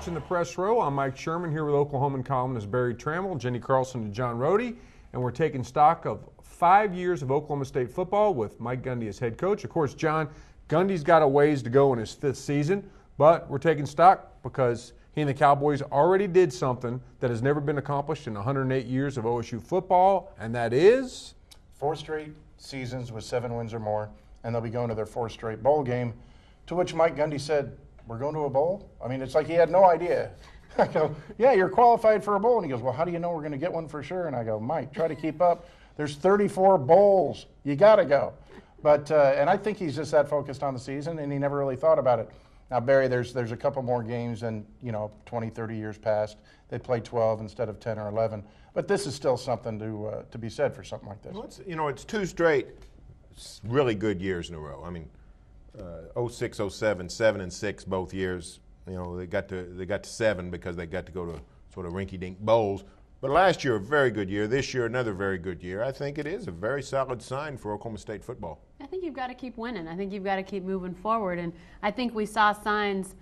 watching the Press Row. I'm Mike Sherman here with Oklahoman columnist Barry Trammell, Jenny Carlson, and John Rohde, and we're taking stock of 5 years of Oklahoma State football with Mike Gundy as head coach. Of course, John, Gundy's got a ways to go in his 5th season, but we're taking stock because he and the Cowboys already did something that has never been accomplished in 108 years of OSU football, and that is 4 straight seasons with 7 wins or more, and they'll be going to their 4th straight bowl game, to which Mike Gundy said, "We're going to a bowl?" I mean, it's like he had no idea. I go, "Yeah, you're qualified for a bowl." And he goes, "Well, how do you know we're going to get one for sure?" And I go, "Mike, try to keep up. There's 34 bowls. You got to go." But and I think he's just that focused on the season, and he never really thought about it. Now, Barry, there's a couple more games than, 20, 30 years past. They play 12 instead of 10 or 11. But this is still something to be said for something like this. Well, it's 2 straight really good years in a row. I mean, 06, 07, 7 and 6 both years. They got to 7 because they got to go to sort of rinky-dink bowls. But last year, a very good year. This year, another very good year. I think it is a very solid sign for Oklahoma State football. I think you've got to keep winning. I think you've got to keep moving forward. And I think we saw signs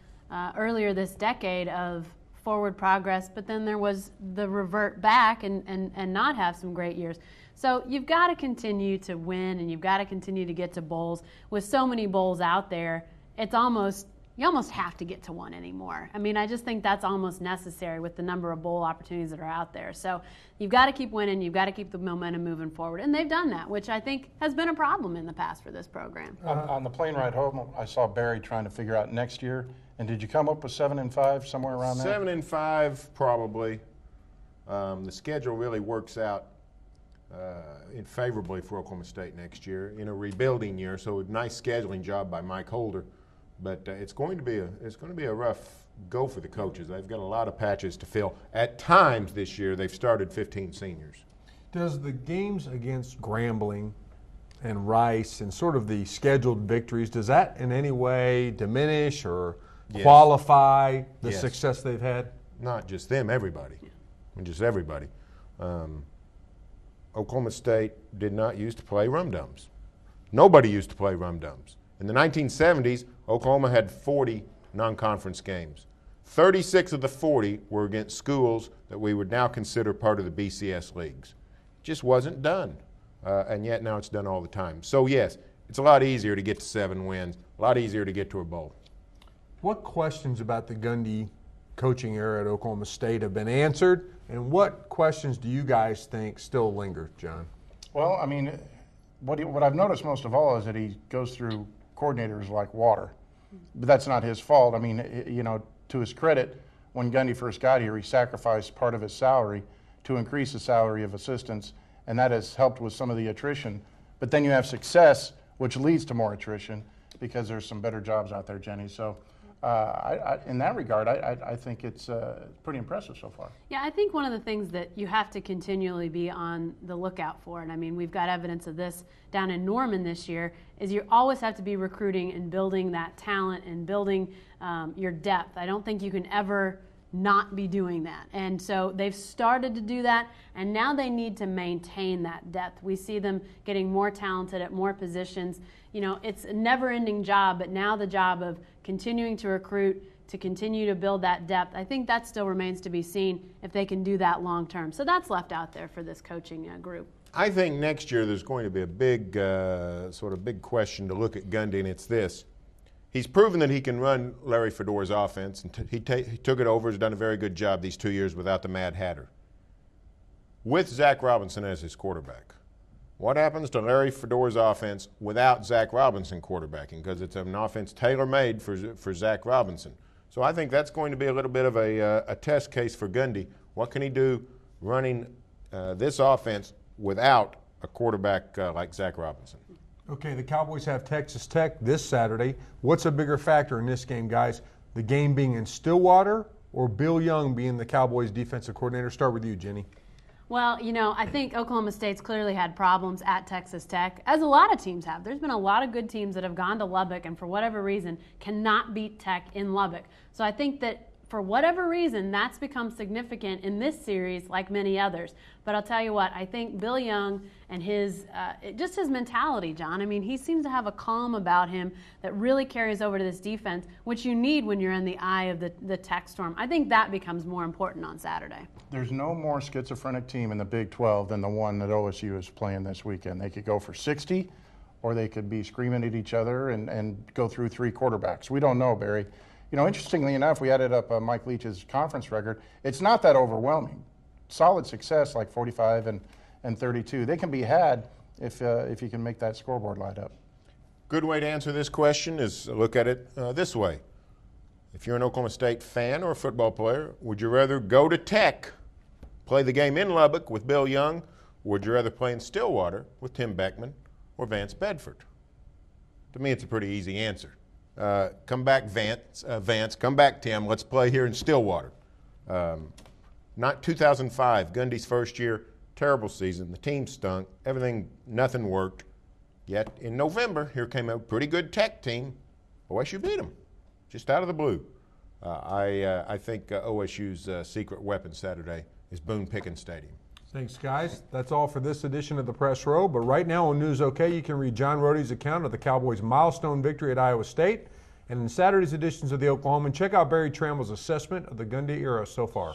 earlier this decade of forward progress, but then there was the revert back and not have some great years. So you've got to continue to win, and you've got to continue to get to bowls. With so many bowls out there, you almost have to get to one anymore. I mean, I just think that's almost necessary with the number of bowl opportunities that are out there. So you've got to keep winning. You've got to keep the momentum moving forward. And they've done that, which I think has been a problem in the past for this program. On the plane ride home, I saw Barry trying to figure out next year. And did you come up with 7 and 5, somewhere around there? 7 and 5, probably. The schedule really works out favorably for Oklahoma State next year in a rebuilding year. So a nice scheduling job by Mike Holder. But it's going to be a rough go for the coaches. They've got a lot of patches to fill. At times this year, they've started 15 seniors. Does the games against Grambling and Rice and sort of the scheduled victories, does that in any way diminish or qualify the success they've had? Not just them, everybody. Just everybody. Oklahoma State did not used to play rum-dums. Nobody used to play rum-dums. In the 1970s, Oklahoma had 40 non-conference games. 36 of the 40 were against schools that we would now consider part of the BCS leagues. It just wasn't done, and yet now it's done all the time. So yes, it's a lot easier to get to 7 wins, a lot easier to get to a bowl. What questions about the Gundy coaching era at Oklahoma State have been answered, and what questions do you guys think still linger, John? Well, I mean, what I've noticed most of all is that he goes through coordinators like water. But that's not his fault. I mean, to his credit, when Gundy first got here, he sacrificed part of his salary to increase the salary of assistants, and that has helped with some of the attrition. But then you have success, which leads to more attrition because there's some better jobs out there, Jenny. So in that regard, I think it's pretty impressive so far. Yeah, I think one of the things that you have to continually be on the lookout for, and I mean, we've got evidence of this down in Norman this year, is you always have to be recruiting and building that talent and building your depth. I don't think you can ever not be doing that. And so they've started to do that, and now they need to maintain that depth. We see them getting more talented at more positions. It's a never-ending job, but now the job of continuing to recruit, to continue to build that depth, I think that still remains to be seen if they can do that long term. So that's left out there for this coaching group. I think next year there's going to be a big big question to look at Gundy, and it's this. He's proven that he can run Larry Fedora's offense, and he took it over, has done a very good job these 2 years without the Mad Hatter. With Zach Robinson as his quarterback, what happens to Larry Fedora's offense without Zach Robinson quarterbacking? Because it's an offense tailor-made for Zach Robinson. So I think that's going to be a little bit of a test case for Gundy. What can he do running this offense without a quarterback like Zach Robinson? Okay, the Cowboys have Texas Tech this Saturday. What's a bigger factor in this game, guys? The game being in Stillwater or Bill Young being the Cowboys defensive coordinator? Start with you, Jenny. Well, I think Oklahoma State's clearly had problems at Texas Tech, as a lot of teams have. There's been a lot of good teams that have gone to Lubbock and for whatever reason cannot beat Tech in Lubbock. So I think that for whatever reason, that's become significant in this series like many others. But I'll tell you what, I think Bill Young and his mentality, John, I mean, he seems to have a calm about him that really carries over to this defense, which you need when you're in the eye of the tech storm. I think that becomes more important on Saturday. There's no more schizophrenic team in the Big 12 than the one that OSU is playing this weekend. They could go for 60, or they could be screaming at each other and go through 3 quarterbacks. We don't know, Barry. You know, interestingly enough, we added up Mike Leach's conference record. It's not that overwhelming. Solid success, like 45 and 32. They can be had if you can make that scoreboard light up. Good way to answer this question is look at it this way. If you're an Oklahoma State fan or a football player, would you rather go to Tech, play the game in Lubbock with Bill Young, or would you rather play in Stillwater with Tim Beckman or Vance Bedford? To me, it's a pretty easy answer. Come back, Vance. Come back, Tim. Let's play here in Stillwater. Not 2005, Gundy's first year, terrible season. The team stunk. Nothing worked. Yet in November, here came a pretty good Tech team. OSU beat them, just out of the blue. I think OSU's secret weapon Saturday is Boone Pickens Stadium. Thanks, guys. That's all for this edition of the Press Row. But right now on News OK, you can read John Rohde's account of the Cowboys' milestone victory at Iowa State. And in Saturday's editions of the Oklahoman, check out Barry Trammell's assessment of the Gundy era so far.